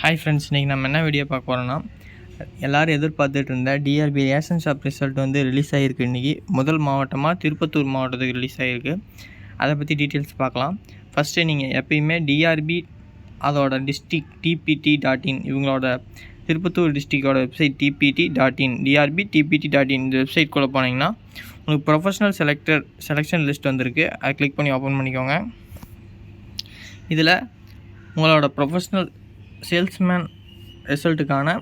Hi friends, இன்றைக்கி நம்ம என்ன வீடியோ பார்க்க போகிறோன்னா, எல்லோரும் எதிர்பார்த்துட்டு இருந்த டிஆர்பி ரேஷன் ஷாப் ரிசல்ட் வந்து ரிலீஸ் ஆகிருக்கு. இன்றைக்கி முதல் மாவட்டமாக திருப்பத்தூர் மாவட்டத்துக்கு ரிலீஸ் ஆகிருக்கு. அதை பற்றி டீட்டெயில்ஸ் பார்க்கலாம். ஃபஸ்ட்டு நீங்கள் எப்பயுமே டிஆர்பி அதோட டிஸ்ட்ரிக் tpt.in இவங்களோட திருப்பத்தூர் டிஸ்ட்ரிக்டோட வெப்சைட் tpt.in DRB-TPT.in இந்த வெப்சைட் குள்ளே போனீங்கன்னா உங்களுக்கு ப்ரொஃபஷனல் செலெக்ஷன் லிஸ்ட் வந்திருக்கு. அதை கிளிக் பண்ணி ஓப்பன் பண்ணிக்கோங்க. இதில் உங்களோட ப்ரொஃபஷனல் சேல்ஸ்மேன் ரிசல்ட்டுக்கான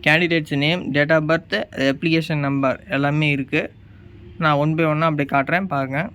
candidates name, date of birth, application number எல்லாமே இருக்குது. நான் ஒன் பை ஒன்னாக அப்படியே காட்டுறேன், பாருங்கள்.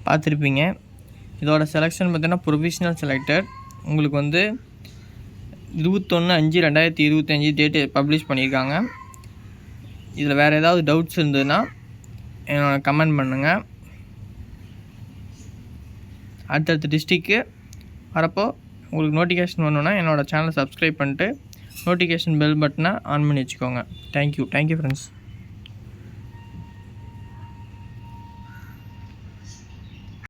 பார்த்துருப்பீங்க. இதோட செலெக்ஷன் பார்த்தீங்கன்னா ப்ரொவிஷ்னல் செலக்டட். உங்களுக்கு வந்து 21/5/2025 டேட்டு பப்ளிஷ் பண்ணியிருக்காங்க. இதில் வேறு ஏதாவது டவுட்ஸ் இருந்ததுன்னா கமெண்ட் பண்ணுங்கள். அடுத்தடுத்த டிஸ்ட்ரிக்கு வரப்போ உங்களுக்கு நோட்டிஃபிகேஷன் வரணுன்னா என்னோடய சேனலை சப்ஸ்கிரைப் பண்ணிட்டு நோட்டிஃபிகேஷன் பெல் பட்டனை ஆன் பண்ணி வச்சுக்கோங்க. Thank you friends.